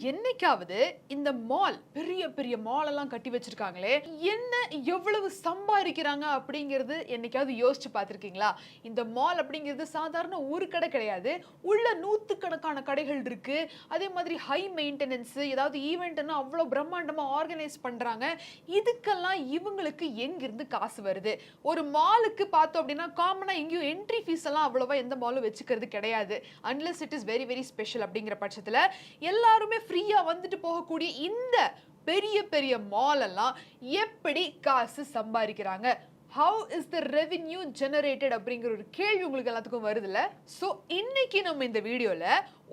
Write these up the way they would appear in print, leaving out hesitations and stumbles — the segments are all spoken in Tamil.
என்னைக்காவது இந்த மால் பெரிய பெரிய மால் எல்லாம் கட்டி வச்சிருக்காங்களே என்ன எவ்வளவு சம்பாதிக்கிறாங்க அப்படிங்கிறது என்னைக்காவது யோசிச்சு பார்த்திருக்கீங்களா? இந்த மால் அப்படிங்கிறது சாதாரண ஒரு கடை கிடையாது. உள்ள நூத்துக்கணக்கான கடைகள் இருக்கு. அதே மாதிரி ஹை மெயின்டெனன்ஸ், ஏதாவது ஈவென்ட்னா அவ்வளவு பிரம்மாண்டமா ஆர்கனைஸ் பண்றாங்க. இதுக்கெல்லாம் இவங்களுக்கு எங்கிருந்து காசு வருது? ஒரு மாலுக்கு பார்த்தோம் அப்படின்னா காமனா எங்கேயும் என்ட்ரி ஃபீஸ் எல்லாம் அவ்வளவா எந்த மாலும் வச்சுக்கிறது கிடையாது. Unless it is very very special அப்படிங்கிற பட்சத்துல எல்லாருமே ஃப்ரீயா வந்துட்டு போகக்கூடிய இந்த பெரிய பெரிய மால் எல்லாம் எப்படி காசு சம்பாதிக்கிறாங்க? How is the revenue generated அப்படிங்கிற ஒரு கேள்வி உங்களுக்கு எல்லாத்துக்கும் வருதுல்ல? ஸோ இன்னைக்கு நம்ம இந்த வீடியோல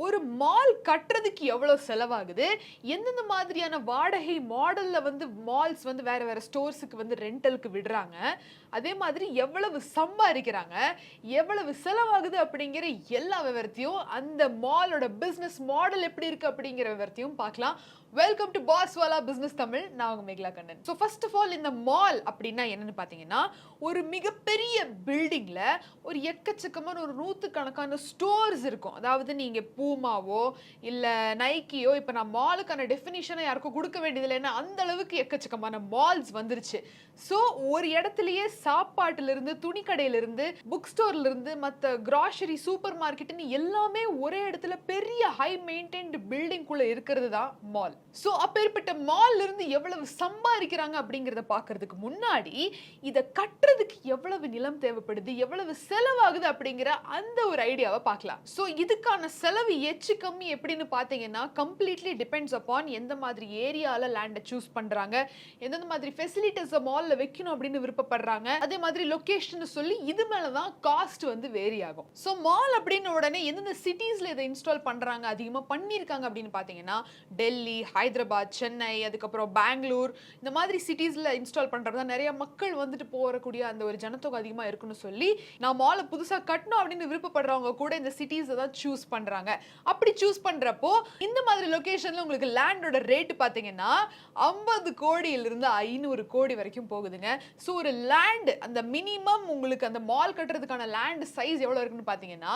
ஒரு மால் கட்டுறதுக்கு எவ்வளவு செலவாகுது, எந்தெந்த மாதிரியான வாடகை மாடல்ல மால்ஸ் வேற வேற ஸ்டோர்ஸுக்கு ரெண்டலுக்கு விடுறாங்க, அதே மாதிரி எவ்வளவு சம்பாதிக்கிறாங்க, எவ்வளவு செலவாகுது அப்படிங்கிற எல்லா விவரத்தையும், அந்த மாலோட பிசினஸ் மாடல் எப்படி இருக்கு அப்படிங்கிற விவரத்தையும் பார்க்கலாம். Welcome to Paswala business Tamil. நான் உங்க Mekala Kannan. So first of all இந்த மால் அப்படின்னா என்னன்னு பார்த்தீங்கன்னா, ஒரு மிகப்பெரிய பில்டிங்ல ஒரு எக்கச்சக்கமான ஒரு நூற்றுக்கணக்கான ஸ்டோர்ஸ் இருக்கும். அதாவது நீங்க பூமாவோ இல்ல நைக்கியோ, இப்ப நான் மாலுக்கான டெஃபினிஷனை யாருக்கும் கொடுக்க வேண்டியதில்லை, ஏன்னா அந்த அளவுக்கு எக்கச்சக்கமான மால்ஸ் வந்துருச்சு. ஸோ ஒரு இடத்துலயே சாப்பாட்டுல இருந்து, துணி கடையில இருந்து, புக் ஸ்டோர்ல இருந்து, மற்ற கிராசரி, சூப்பர் மார்க்கெட்னு எல்லாமே ஒரே இடத்துல பெரிய ஹை மெயின்டைன்டு பில்டிங் குள்ள இருக்கிறது தான் மால். சோ அப்பேற்பட்ட மால்ல இருந்து எவ்வளவு சம்பாதிக்கிறாங்க அப்படிங்கறத பாக்குறதுக்கு முன்னாடி இத கட்டுறதுக்கு எவ்வளவு நிலம் தேவைப்படுது, எவ்வளவு செலவாகுது அப்படிங்கிற அந்த ஒரு ஐடியாவை பார்க்கலாம். சோ இதுக்கான செலவு எச்சு கம்மி எப்படின்னு பாத்தீங்கன்னா, கம்ப்ளீட்லி டிபெண்ட்ஸ் அப்பான் எந்த மாதிரி ஏரியால லேண்டை சூஸ் பண்றாங்க, எந்தெந்த மாதிரி ஃபெசிலிட்டிஸ் மால்ல வைக்கணும் அப்படின்னு விருப்பப்படுறாங்க, அதே மாதிரி லொகேஷன் சொல்லி இது மேலதான் காஸ்ட் வேரி ஆகும். சோ மால் அப்படின்னு உடனே எந்தெந்த சிட்டிஸ்ல இதை இன்ஸ்டால் பண்றாங்க, அதிகமா பண்ணிருக்காங்க அப்படின்னு பாத்தீங்கன்னா, டெல்லி, ஹைதராபாத், சென்னை, அதுக்கப்புறம் பெங்களூர், இந்த மாதிரி சிட்டிஸ்ல இன்ஸ்டால் பண்றதா நிறைய மக்கள் போறக்கூடிய அந்த ஒரு ஜனத்தொகை அதிகமா இருக்குன்னு சொல்லி நான் மாலை புதுசா கட்டணும் அப்படின்னு விருப்பப்படுறவங்க கூட இந்த சிட்டிஸ் தான் சூஸ் பண்றாங்க. அப்படி சூஸ் பண்றப்போ இந்த மாதிரி லொகேஷன்ல உங்களுக்கு லேண்டோட ரேட் பாத்தீங்கன்னா 50 கோடியிலிருந்து 500 கோடி வரைக்கும் போகுதுங்க. சோ ஒரு லேண்ட், அந்த மினிமம் உங்களுக்கு அந்த மால் கட்டுறதுக்கான லேண்ட் சைஸ் எவ்வளவு இருக்குன்னு பாத்தீங்கன்னா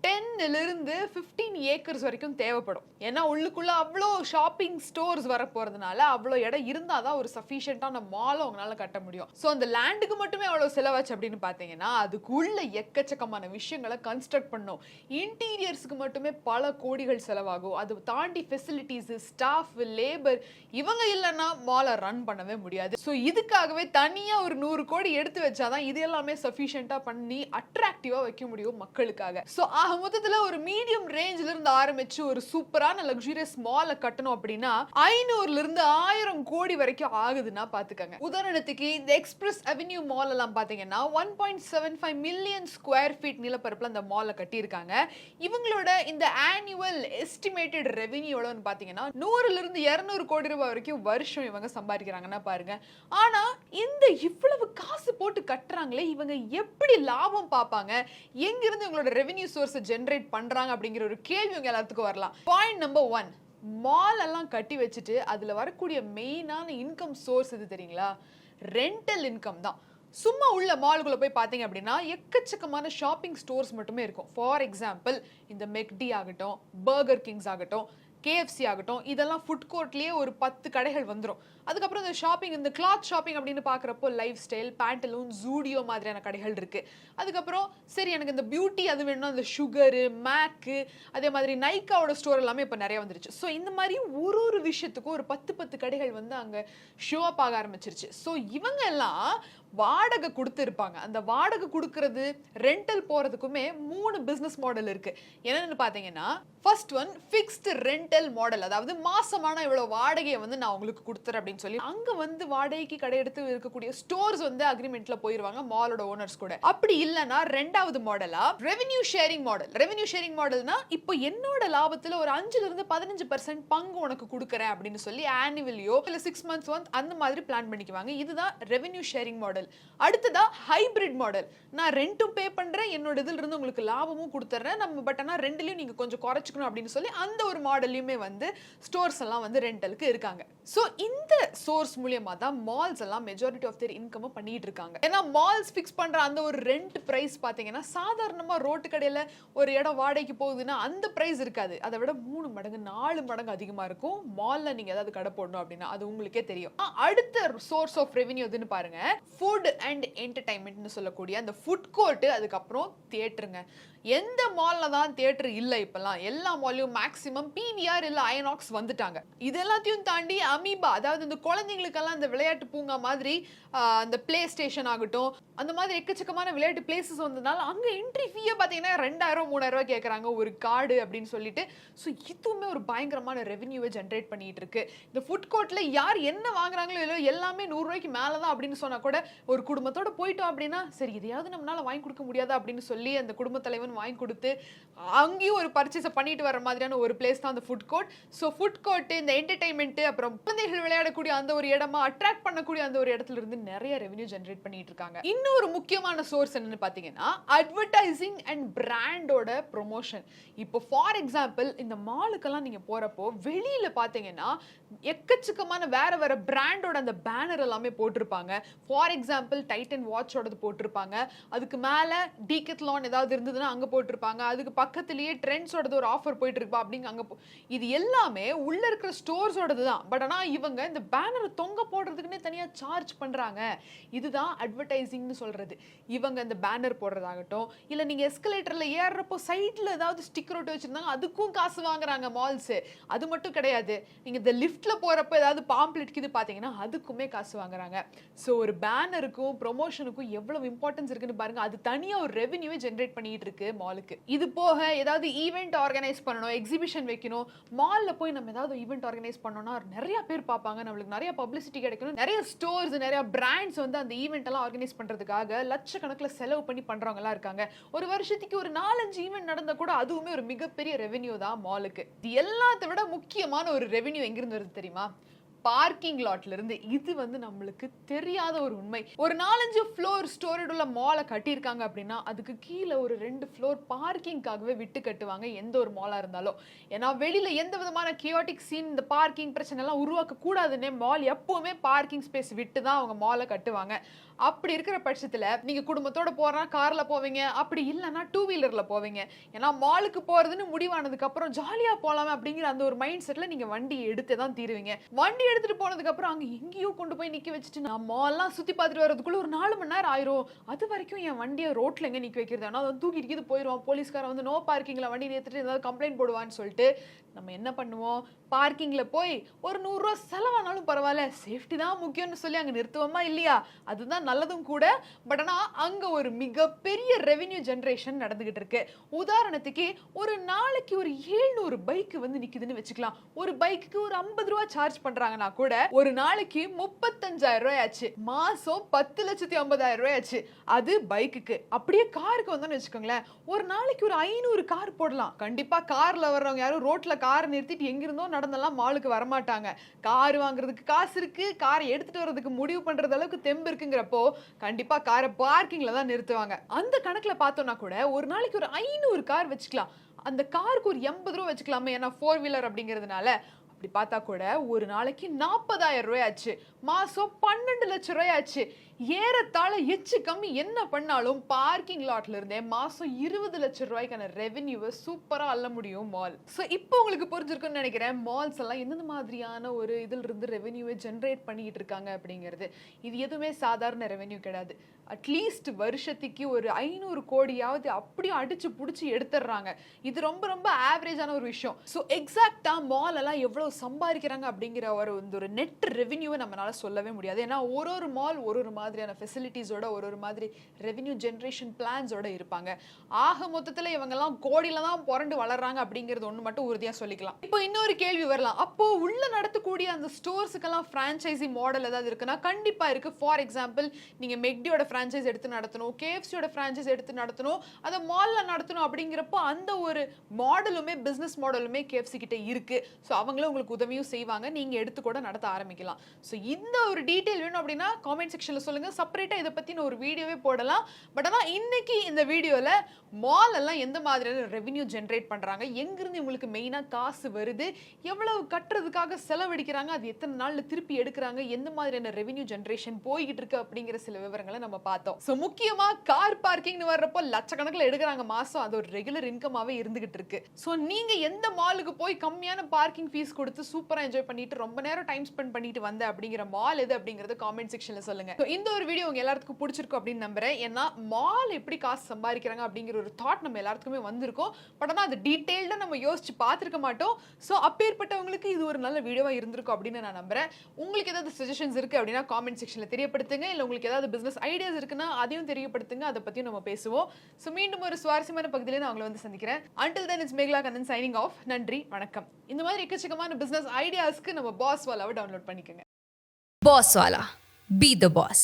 10 இருந்து 15 ஏக்கர்ஸ் வரைக்கும் தேவைப்படும். ஏன்னா உள்ளுக்குள்ள அவ்வளோ ஷாப்பிங் ஸ்டோர்ஸ் வர போறதுனால அவ்வளோ இடம் இருந்தாதான் ஒரு சஃபிஷியன்டான மாலை உங்களால கட்ட முடியும். ஸோ அந்த லேண்டுக்கு மட்டுமே எவ்வளவு செலவாச்சு அப்படின்னு பாத்தீங்கன்னா, அதுக்குள்ள எக்கச்சக்கமான விஷயங்களை கன்ஸ்ட்ரக்ட் பண்ணும். இன்டீரியர்ஸ்க்கு மட்டுமே பல கோடிகள் செலவாகும். அது தாண்டி ஃபெசிலிட்டிஸ், ஸ்டாஃப், லேபர், இவங்க இல்லைன்னா மாலை ரன் பண்ணவே முடியாது. ஸோ இதுக்காகவே தனியா ஒரு 100 கோடி எடுத்து வச்சாதான் இது எல்லாமே சஃபிஷியன்டா பண்ணி அட்ராக்டிவா வைக்க முடியும் மக்களுக்காக. ஸோ மொத்தத்துல ஒரு மீடியம் ரேஞ்சில இருந்து ஆரம்பிச்சு ஒரு சூப்பரான லக்ஸூரியஸ் மாலை கட்டணும் அப்படின்னா 500 இருந்து 1000 கோடி வரைக்கும் ஆகுதுன்னா பாத்துக்கங்க. உதாரணத்துக்கு இந்த எக்ஸ்பிரஸ் அவென்யூ மால் எல்லாம் பாத்தீங்கன்னா 1.75 மில்லியன் ஸ்கொயர் ஃபீட் நிலப்பரப்புல அந்த மாலை கட்டியிருக்காங்க. இவங்களோட இந்த ஆனுவல் எஸ்டிமேட்டட் ரெவென்யூ எவ்வளவுன்னு பாத்தீங்கன்னா 100 இருந்து 200 கோடி ரூபாய் வரைக்கும் வருஷம் இவங்க சம்பாதிக்கிறாங்கன்னா பாருங்க. ஆனா இந்த இவ்வளவு காசு போட்டு கட்டுறாங்களே, இவங்க எப்படி லாபம் பார்ப்பாங்க, எங்கிருந்து இவங்களோட ரெவென்யூ சோர்ஸ் ஜெனரேட் பண்றாங்க அப்படிங்கிற ஒரு கேள்வி உங்க எல்லாத்துக்கும் வரலாம். பாயிண்ட் நம்பர் 1, மால் எல்லாம் கட்டி வச்சுட்டு அதுல வரக்கூடிய மெயினான இன்கம் சோர்ஸ் எது தெரியுங்களா? ரெண்டல் இன்கம் தான். சும்மா உள்ள மால்குள்ள போய் பாத்தீங்க அப்படின்னா எக்கச்சக்கமான ஷாப்பிங் ஸ்டோர்ஸ் மட்டுமே இருக்கும். ஃபார் எக்ஸாம்பிள் இந்த மெக்டி ஆகட்டும், பர்கர் கிங்ஸ் ஆகட்டும், KFC ஆகட்டும், இதெல்லாம் ஃபுட் கோர்ட்லயே ஒரு 10 கடைகள் வந்துடும். அதுக்கப்புறம் இந்த ஷாப்பிங், இந்த கிளாத் ஷாப்பிங் அப்படின்னு பார்க்குறப்போ லைஃப் ஸ்டைல், பேண்டலூன், ஜூடியோ மாதிரியான கடைகள் இருக்கு. அதுக்கப்புறம் சரி எனக்கு இந்த பியூட்டி அது வேணும்னா இந்த சுகரு, மேக்கு, அதே மாதிரி நைக்காவோட ஸ்டோர் எல்லாமே இப்போ நிறைய வந்துருச்சு. ஸோ இந்த மாதிரி ஒரு விஷயத்துக்கும் ஒரு 10 கடைகள் அங்கே ஷோ அப் ஆக ஆரம்பிச்சிருச்சு. ஸோ இவங்க எல்லாம் வாடகை கொடுத்துருப்பாங்க. அந்த வாடகை கொடுக்கறது, ரெண்டல் போறதுக்குமே 3 பிசினஸ் மாடல் இருக்கு. என்னன்னு பாத்தீங்கன்னா, first one fixed rental model. அதாவது மாசமான இவ்வளவு வாடகையை நான் உங்களுக்கு கொடுத்துறேன் அப்படின்னு சொல்லி அங்க வாடகைக்கு கடை எடுத்து இருக்கக்கூடிய ஸ்டோர்ஸ் அக்ரிமெண்ட்ல போயிருவாங்க மாலோட ஓனர்ஸ் கூட. அப்படி இல்லைன்னா ரெண்டாவது மாடலா revenue sharing model. Revenue sharing மாடல்னா இப்போ என்னோட லாபத்துல ஒரு 5 இருந்து 15% பங்கு உனக்கு கொடுக்குறேன் அப்படின்னு சொல்லி ஆனுவலியோ இல்ல 6 மந்த்ஸ் அந்த மாதிரி பிளான் பண்ணிக்குவாங்க. இதுதான் ரெவென்யூ ஷேரிங் மாடல். அடுத்ததா ஹைபிரிட் மாடல். நான் ரெண்டும் பே பண்றேன், என்னோட இதுல இருந்து உங்களுக்கு லாபமும் கொடுத்துறேன், நம்ம பட் ஆனா ரெண்டுலயும் நீங்க கொஞ்சம் குறைச்சுக்கணும் அப்படின்னு சொல்லி அந்த ஒரு மாடலையும் இடங்கள்லயுமே வந்து ஸ்டோர்ஸ் எல்லாம் வந்து ரெண்டலுக்கு இருக்காங்க. சோ இந்த சோர்ஸ் மூலமா தான் மால்ஸ் எல்லாம் மெஜாரிட்டி ஆஃப் தேர் இன்கம் பண்ணிட்டு இருக்காங்க. ஏன்னா மால்ஸ் ஃபிக்ஸ் பண்ற அந்த ஒரு ரெண்ட் பிரைஸ் பாத்தீங்கன்னா சாதாரணமா ரோட்டு கடையில ஒரு இடம் வாடகைக்கு போகுதுன்னா அந்த பிரைஸ் இருக்காது. அதை விட 3 மடங்கு 4 மடங்கு அதிகமா இருக்கும் மால்ல நீங்க ஏதாவது கடை போடணும் அப்படின்னா. அது உங்களுக்கே தெரியும். அடுத்த சோர்ஸ் ஆஃப் ரெவென்யூ எதுன்னு பாருங்க, ஃபுட் அண்ட் என்டர்டைன்மெண்ட்னு சொல்லக்கூடிய அந்த ஃபுட் கோர்ட், அதுக்கப்புறம் தியேட்டருங்க. எந்த மால்ல தான் தியேட்டர் இல்ல இப்பெல்லாம்? எல்லா மால்லையும் மேக்ஸிமம் பிவிஆர் இல்ல அயனாக்ஸ் வந்துட்டாங்க. இது எல்லாத்தையும் தாண்டி அமீபா, அதாவது இந்த குழந்தைங்களுக்கெல்லாம் இந்த விளையாட்டு பூங்கா மாதிரி அந்த பிளே ஸ்டேஷன் ஆகட்டும், அந்த மாதிரி எக்கச்சக்கமான விளையாட்டு பிளேசஸ் வந்ததுனால அங்க என்ட்ரி ஃபீயே பாத்தீங்கன்னா 2000 3000 கேக்குறாங்க ஒரு கார்டு அப்படின்னு சொல்லிட்டு. ஸோ இதுவுமே ஒரு பயங்கரமான ரெவென்யூவை ஜென்ரேட் பண்ணிட்டு இருக்கு. இந்த ஃபுட் கோர்ட்ல யார் என்ன வாங்குறாங்களோ இல்லையோ எல்லாமே 100 ரூபாய்க்கு மேலதான் அப்படின்னு சொன்னா கூட ஒரு குடும்பத்தோட போயிட்டோம் அப்படின்னா சரி இதையாவது நம்மளால வாங்கி கொடுக்க முடியாதா அப்படின்னு சொல்லி அந்த குடும்ப தலைவன் வாங்கி கொடுத்து அங்கேயும் ஒரு பர்ச்சேஸ் பண்ணிட்டு வர மாதிரியான ஒரு பிளேஸ் தான் அந்த food court. So food court, இந்த என்டர்டைன்மெண்ட், அப்புறம் குழந்தைகள் விளையாடக்கூடிய அந்த ஒரு இடமா அட்ராக்ட் பண்ணக்கூடிய அந்த ஒரு இடத்துல இருந்து நிறைய ரெவென்யூ ஜென்ரேட் பண்ணிட்டு இருக்காங்க. இன்னொரு முக்கியமான சோர்ஸ் என்னன்னு பாத்தீங்கன்னா அட்வர்டைசிங் அண்ட் பிராண்டோட ப்ரொமோஷன். இப்போ ஃபார் எக்ஸாம்பிள் இந்த மாலுக்கெல்லாம் நீங்க போறப்போ வெளியில பாத்தீங்கன்னா எக்கச்சக்கமான வேற வேற பிராண்டோட அந்த பேனர் எல்லாமே போட்டிருப்பாங்க. ஃபார் எக்ஸாம்பிள் டைட்டன் வாட்சோடது போட்டிருப்பாங்க, அதுக்கு மேல டீகத்லான் ஏதாவது இருந்ததுன்னா அங்க போட்டிருப்பாங்க, அதுக்கு பக்கத்திலேயே ட்ரெண்ட்ஸோடது ஒரு ஆஃபர் போயிட்டு இருப்பா அப்படிங்க அங்க இது எல்லாமே உள்ள இருக்கிற ஸ்டோர்ஸோடது தான். பட் ஆனா இவங்க இந்த பேனர் தொங்க போடுறதுக்குன்னே தனியா சார்ஜ் பண்றாங்க. இதுதான் அட்வர்டைசிங்னு சொல்றது. இவங்க இந்த பேனர் போடுறதாகட்டும், இல்ல நீங்க எஸ்கலேட்டர்ல ஏறுறப்போ சைட்ல ஏதாவது ஸ்டிக்கர் ஒட்டி வச்சிருந்தாங்க அதுக்கும் காசு வாங்குறாங்க மால்ஸ். அது மட்டும் கிடையாது, நீங்க இந்த லிஃப்ட்ல போறப்போ ஏதாவது பாம்ப்ளெட் இது பாத்தீங்கன்னா அதுக்குமே காசு வாங்குறாங்க. சோ ஒரு பேனருக்கும் ப்ரொமோஷனுக்கும் எவ்வளவு இம்பார்ட்டன்ஸ் இருக்குன்னு பாருங்க. அது தனியா ஒரு ரெவென்யூவை ஜென்ரேட் பண்ணிட்டு இருக்கு மாலுக்கு. இது போக ஏதாவது ஈவென்ட் ஆர்கனைஸ் பண்ணணும், எக்ஸிபிஷன் வைக்கணும், மால்ல போய் நம்ம ஏதாவது ஈவென்ட் ஆர்கனைஸ் பண்ணோம்னா நிறைய பேர் பார்ப்பாங்க, நம்மளுக்கு நிறைய பப்ளிசிட்டி கிடைக்கணும், நிறைய ஸ்டோர்ஸ் நிறைய பிராண்ட்ஸ் வந்து அந்த ஈவெண்ட் எல்லாம் ஆர்கனைஸ் பண்றதுக்காக லட்சக்கணக்கில் செலவு பண்ணி பண்றவங்க எல்லாம் இருக்காங்க. ஒரு வருஷத்துக்கு ஒரு 4-5 ஈவெண்ட் நடந்தா கூட அதுவுமே ஒரு மிகப்பெரிய ரெவென்யூ தான் மாலுக்கு. இது எல்லாத்தை விட முக்கியமான ஒரு ரெவென்யூ எங்கிருந்து வருது தெரியுமா? பார்க்கிங் லாட்ல இருந்து. இது வந்து நம்மளுக்கு தெரியாத ஒரு உண்மை. ஒரு 4-5 ஃப்ளோர் ஸ்டோரேட் உள்ள மாலை கட்டியிருக்காங்க அப்படின்னா அதுக்கு கீழே ஒரு 2 ஃப்ளோர் பார்க்கிங்காகவே விட்டு கட்டுவாங்க எந்த ஒரு மாலா இருந்தாலும். ஏன்னா வெளியில எந்த விதமான கியோட்டிக் சீன், இந்த பார்க்கிங் பிரச்சனை எல்லாம் உருவாக்க கூடாதுன்னே மால் எப்பவுமே பார்க்கிங் ஸ்பேஸ் விட்டு தான் அவங்க மாலை கட்டுவாங்க. அப்படி இருக்கிற பட்சத்துல நீங்க குடும்பத்தோட போறா கார்ல போவீங்க, அப்படி இல்லைன்னா 2 வீலர்ல போவீங்க. ஏன்னா மாலுக்கு போறதுன்னு முடிவானதுக்கு அப்புறம் ஜாலியா போலாமே அப்படிங்கிற அந்த ஒரு மைண்ட் செட்ல நீங்க வண்டி எடுத்து தான் தீருவீங்க. வண்டி எடுத்துட்டு போனதுக்கு அப்புறம் அங்க எங்கேயோ கொண்டு போய் நிக்க வச்சுட்டு நான் மால்லாம் சுத்தி பார்த்துட்டு வரதுக்குள்ள ஒரு 4 மணி நேரம் ஆயிரும். அது வரைக்கும் என் வண்டியை ரோட்ல எங்க நிக்க வைக்கிறது? ஆனா அதை தூக்கிட்டு போயிடுவான், போலீஸ்காரன் வந்து நோ பார்க்கிங்ல வண்டி நிறுத்திட்டு ஏதாவது கம்ப்ளைண்ட் போடுவான்னு சொல்லிட்டு நம்ம என்ன பண்ணுவோம்? பார்க்கிங்ல போய் ஒரு 100 ரூபா செலவானாலும் பரவாயில்ல, சேஃப்டி தான் முக்கியம்னு சொல்லி அங்க நிறுத்துவோமா இல்லையா? அதுதான் நல்லதும் கூட. பட் ஆனா அங்க ஒரு மிகப்பெரிய ரெவென்யூ ஜெனரேஷன் நடந்துகிட்டு இருக்கு. உதாரணத்துக்கு ஒரு நாளைக்கு ஒரு 700 பைக் வந்து நிக்குதுன்னு வச்சுக்கலாம். ஒரு பைக்கு ஒரு 50 ரூபா சார்ஜ் பண்றாங்கன்னா கூட ஒரு நாளைக்கு 35,000 ரூபாய் ஆச்சு. மாசம் 10,50,000 ரூபாய் ஆச்சு. அது பைக்குக்கு. அப்படியே காருக்கு வந்தோம்னு வச்சுக்கோங்களேன், ஒரு நாளைக்கு ஒரு 500 கார் போடலாம். கண்டிப்பா கார்ல வர்றவங்க யாரும் ரோட்ல கார் நிறுத்திட்டு எங்கிருந்தோ நடந்தெல்லாம் மாலுக்கு வரமாட்டாங்க. கார் வாங்குறதுக்கு காசு இருக்கு, காரை எடுத்துட்டு வர்றதுக்கு முடிவு பண்றது அளவுக்கு தெம்பு இருக்குங்கிறப்போ கண்டிப்பா காரை பார்க்கிங்ல தான் நிறுத்துவாங்க. அந்த கணக்குல பார்த்தோம்னா கூட ஒரு நாளைக்கு ஒரு 500 கார் வச்சுக்கலாம். அந்த காருக்கு ஒரு 80 ரூபா வச்சுக்கலாமே, ஏன்னா 4 வீலர் அப்படிங்கிறதுனால. அப்படி பார்த்தா கூட ஒரு நாளைக்கு 40,000 ரூபாய் ஆச்சு. மாசம் 12 லட்சம் ரூபாய் ஆச்சு. ஏறத்தாழ எச்சு கம்மி என்ன பண்ணாலும் பார்க்கிங் லாட்ல இருந்தே மாசம் 20 லட்சம் ரூபாய்க்கான ரெவென்யூவை சூப்பரா அள்ள முடியும் மால். சோ இப்போ உங்களுக்கு புரிஞ்சிருக்கும்னு நினைக்கிறேன் மால்ஸ் எல்லாம் எந்த மாதிரியான ஒரு இதுல இருந்து ரெவென்யூவை ஜெனரேட் பண்ணிட்டு இருக்காங்க அப்படிங்கிறது. இது எதுவுமே சாதாரண ரெவென்யூ கிடையாது. அட்லீஸ்ட் வருஷத்துக்கு ஒரு 500 கோடியாவது அப்படியே அடிச்சு புடிச்சு எடுத்துடுறாங்க. இது ரொம்ப ரொம்ப ஆவரேஜான ஒரு விஷயம். ஸோ எக்ஸாக்டா மால் எல்லாம் எவ்வளவு சம்பாதிக்கிறாங்க அப்படிங்கிற ஒரு நெட் ரெவென்யூவை நம்மளால சொல்லவே முடியாது. ஏன்னா ஒரு மால் ஒரு மாதிரியான ஃபெசிலிட்டிஸோட ஒரு மாதிரி ரெவென்யூ ஜெனரேஷன் பிளான்ஸோட இருப்பாங்க. ஆக மொத்தத்தில் இவங்க எல்லாம் கோடியில தான் புரண்டு வளர்றாங்க அப்படிங்கிறது ஒன்று மட்டும் உறுதியாக சொல்லிக்கலாம். இப்போ இன்னொரு கேள்வி வரலாம், அப்போ உள்ள நடத்தக்கூடிய அந்த ஸ்டோர்ஸுக்கெல்லாம் ஃப்ரான்ச்சைசி மாடல் ஏதாவது இருக்குன்னா கண்டிப்பா இருக்கு. ஃபார் எக்ஸாம்பிள் நீங்க மெக்டியோட ஃப்ரான்ச்சைஸ் எடுத்து நடத்தணும், கேஎஃப்சியோட ஃப்ரான்ச்சைஸ் எடுத்து நடத்தணும், அதை மால்ல நடத்தணும் அப்படிங்கிறப்போ அந்த ஒரு மாடலுமே பிசினஸ் மாடலுமே கேஎஃப்சி கிட்ட இருக்கு. ஸோ அவங்களும் உங்களுக்கு உதவியும் செய்வாங்க, நீங்க எடுத்து கூட நடத்த ஆரம்பிக்கலாம். ஸோ இந்த ஒரு டீட்டெயில் வேணும் அப்படின்னா காமெண்ட் செக்ஷன்ல சொல்லுங்க. செப்பரேட்டா இத பத்தின ஒரு வீடியோவே போடலாம். பட் ஆனா இன்னைக்கு இந்த வீடியோல மால் எல்லாம் எந்த மாதிரியான ரெவென்யூ ஜெனரேட் பண்றாங்க, எங்கிருந்து இவங்களுக்கு மெயினா காசு வருது, எவ்வளவு கட்டுறதுக்காக செலவழிக்கிறாங்க, அது எத்தனை நாள்ல திருப்பி எடுக்கிறாங்க, எந்த மாதிரியான ரெவென்யூ ஜெனரேஷன் போய்கிட்டு இருக்கு அப்படிங்கிற சில விவரங்களை நம்ம பார்த்தோம். சோ முக்கியமா கார் பார்க்கிங்னு வர்றப்போ லட்சக்கணக்கில் எடுக்கிறாங்க மாசம். அது ஒரு ரெகுலர் இன்கமாவே இருந்துகிட்டு இருக்கு. சோ நீங்க எந்த மாலுக்கு போய் கம்மியான பார்க்கிங் ஃபீஸ் கொடுத்து சூப்பரா என்ஜாய் பண்ணிட்டு ரொம்ப நேரம் டைம் ஸ்பெண்ட் பண்ணிட்டு வந்த அப்படிங்கிற மால் எது அப்படிங்கறது காமெண்ட் செக்ஷன்ல சொல்லுங்க. இந்த ஒரு வீடியோ உங்க எல்லாருக்கும் பிடிச்சிருக்கும் அப்படின்னு நம்புறேன். ஏன்னா மால் எப்படி காசு சம்பாதிக்கிறாங்க அப்படிங்கிற ஒரு தாட் நம்ம எல்லாருக்குமே வந்திருக்கும். பட் ஆனா அது டீடைல்டா நம்ம யோசிச்சு பார்த்திருக்க மாட்டோம். சோ அப்பேற்பட்டவங்களுக்கு இது ஒரு நல்ல வீடியோவா இருந்திருக்கும் அப்படின்னு நான் நம்புறேன். உங்களுக்கு ஏதாவது சஜஷன்ஸ் இருக்கு அப்படின்னா காமெண்ட் செக்ஷன்ல தெரியப்படுத்துங்க. இல்ல உங்களுக்கு ஏதாவது பிசினஸ் ஐடியாஸ் இருக்குன்னா அதையும் தெரியப்படுத்துங்க. அதை பத்தியும் நம்ம பேசுவோம். சோ மீண்டும் ஒரு சுவாரஸ்யமான பகுதியில நான் உங்களை வந்து சந்திக்கிறேன். Until then, it's Megla Kannan signing off. நன்றி, வணக்கம். இந்த மாதிரி எக்கச்சக்கமான பிசினஸ் ஐடியாஸ்க்கு நம்ம பாஸ் வாலாவை டவுன்லோட் பண்ணிக்கோங்க. Boss Wala. Be the boss.